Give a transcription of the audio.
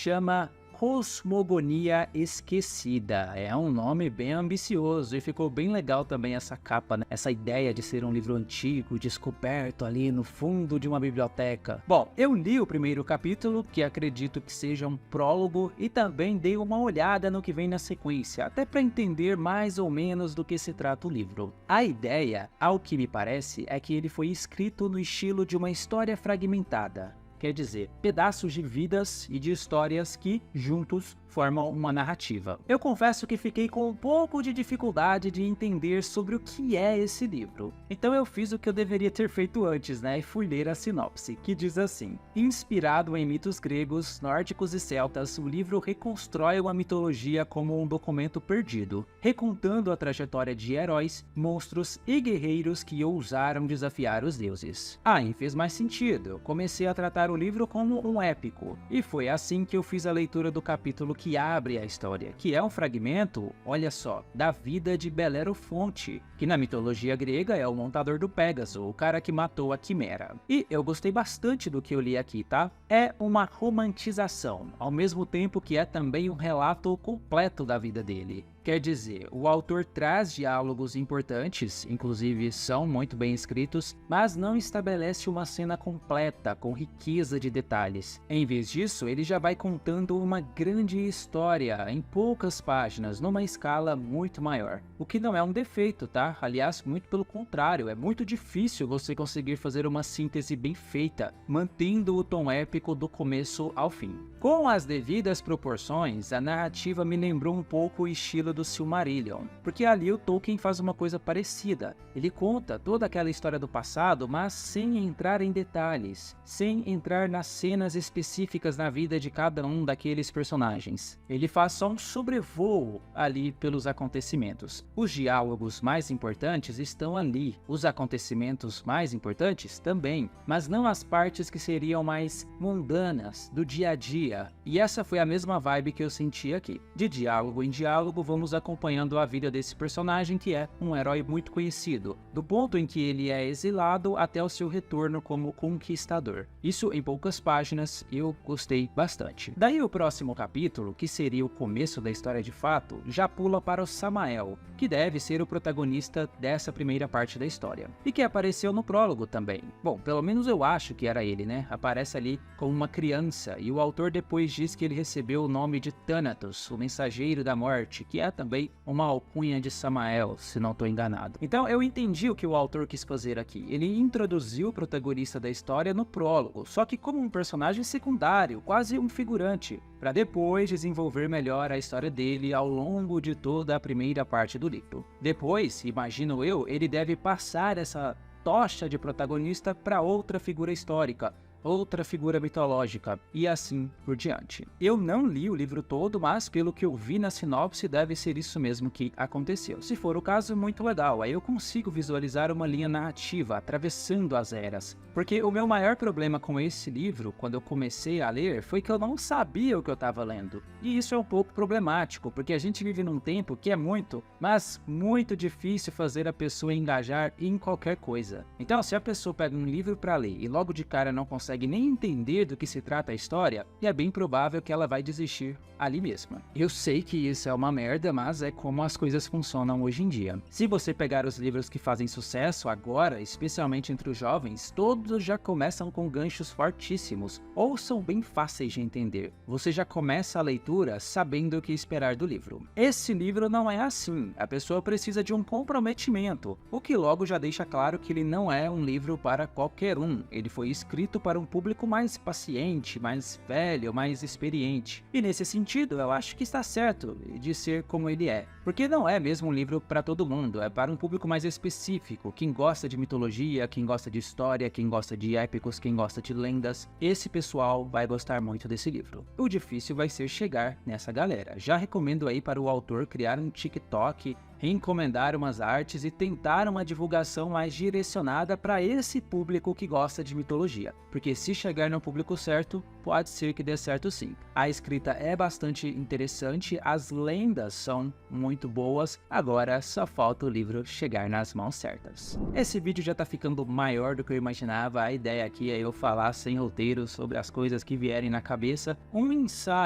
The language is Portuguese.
chama Cosmogonia Esquecida. É um nome bem ambicioso e ficou bem legal também essa capa, né? Essa ideia de ser um livro antigo, descoberto ali no fundo de uma biblioteca. Bom, eu li o primeiro capítulo, que acredito que seja um prólogo, e também dei uma olhada no que vem na sequência, até para entender mais ou menos do que se trata o livro. A ideia, ao que me parece, é que ele foi escrito no estilo de uma história fragmentada. Quer dizer, pedaços de vidas e de histórias que, juntos, formam uma narrativa. Eu confesso que fiquei com um pouco de dificuldade de entender sobre o que é esse livro. Então eu fiz o que eu deveria ter feito antes, né? E fui ler a sinopse, que diz assim: inspirado em mitos gregos, nórdicos e celtas, o livro reconstrói uma mitologia como um documento perdido, recontando a trajetória de heróis, monstros e guerreiros que ousaram desafiar os deuses. Aí fez mais sentido. Eu comecei a tratar o livro como um épico, e foi assim que eu fiz a leitura do capítulo que abre a história, que é um fragmento, olha só, da vida de Belerofonte, que na mitologia grega é o montador do Pégaso, o cara que matou a Quimera. E eu gostei bastante do que eu li aqui, tá? É uma romantização, ao mesmo tempo que é também um relato completo da vida dele. Quer dizer, o autor traz diálogos importantes, inclusive são muito bem escritos, mas não estabelece uma cena completa, com riqueza de detalhes. Em vez disso, ele já vai contando uma grande história em poucas páginas, numa escala muito maior. O que não é um defeito, tá? Aliás, muito pelo contrário, é muito difícil você conseguir fazer uma síntese bem feita, mantendo o tom épico do começo ao fim. Com as devidas proporções, a narrativa me lembrou um pouco o estilo do Silmarillion, porque ali o Tolkien faz uma coisa parecida. Ele conta toda aquela história do passado, mas sem entrar em detalhes, sem entrar nas cenas específicas na vida de cada um daqueles personagens. Ele faz só um sobrevoo ali pelos acontecimentos. Os diálogos mais importantes estão ali, os acontecimentos mais importantes também, mas não as partes que seriam mais mundanas, do dia a dia. E essa foi a mesma vibe que eu senti aqui. De diálogo em diálogo, vamos acompanhando a vida desse personagem, que é um herói muito conhecido, do ponto em que ele é exilado até o seu retorno como conquistador. Isso em poucas páginas, eu gostei bastante. Daí o próximo capítulo, que seria o começo da história de fato, já pula para o Samael, que deve ser o protagonista dessa primeira parte da história, e que apareceu no prólogo também. Bom, pelo menos eu acho que era ele, né? Aparece ali como uma criança, e o autor depois diz que ele recebeu o nome de Thanatos, o mensageiro da morte, que é também uma alcunha de Samael, se não estou enganado. Então eu entendi o que o autor quis fazer aqui. Ele introduziu o protagonista da história no prólogo, só que como um personagem secundário, quase um figurante, para depois desenvolver melhor a história dele ao longo de toda a primeira parte do livro. Depois, imagino eu, ele deve passar essa tocha de protagonista para outra figura histórica, outra figura mitológica, e assim por diante. Eu não li o livro todo, mas pelo que eu vi na sinopse, deve ser isso mesmo que aconteceu. Se for o caso, muito legal, aí eu consigo visualizar uma linha narrativa atravessando as eras. Porque o meu maior problema com esse livro, quando eu comecei a ler, foi que eu não sabia o que eu estava lendo. E isso é um pouco problemático, porque a gente vive num tempo que é muito, mas muito difícil fazer a pessoa engajar em qualquer coisa. Então, se a pessoa pega um livro para ler e logo de cara não consegue nem entender do que se trata a história, é bem provável que ela vai desistir ali mesma. Eu sei que isso é uma merda, mas é como as coisas funcionam hoje em dia. Se você pegar os livros que fazem sucesso agora, especialmente entre os jovens, todos já começam com ganchos fortíssimos, ou são bem fáceis de entender. Você já começa a leitura sabendo o que esperar do livro. Esse livro não é assim, a pessoa precisa de um comprometimento, o que logo já deixa claro que ele não é um livro para qualquer um, ele foi escrito para um público mais paciente, mais velho, mais experiente. E nesse sentido, eu acho que está certo de ser como ele é, porque não é mesmo um livro para todo mundo, é para um público mais específico, quem gosta de mitologia, quem gosta de história, quem gosta de épicos, quem gosta de lendas. Esse pessoal vai gostar muito desse livro. O difícil vai ser chegar nessa galera. Já recomendo aí para o autor criar um TikTok, encomendar umas artes e tentar uma divulgação mais direcionada para esse público que gosta de mitologia, porque se chegar no público certo, pode ser que dê certo sim. A escrita é bastante interessante, as lendas são muito boas, agora só falta o livro chegar nas mãos certas. Esse vídeo já tá ficando maior do que eu imaginava, a ideia aqui é eu falar sem roteiro sobre as coisas que vierem na cabeça, um ensaio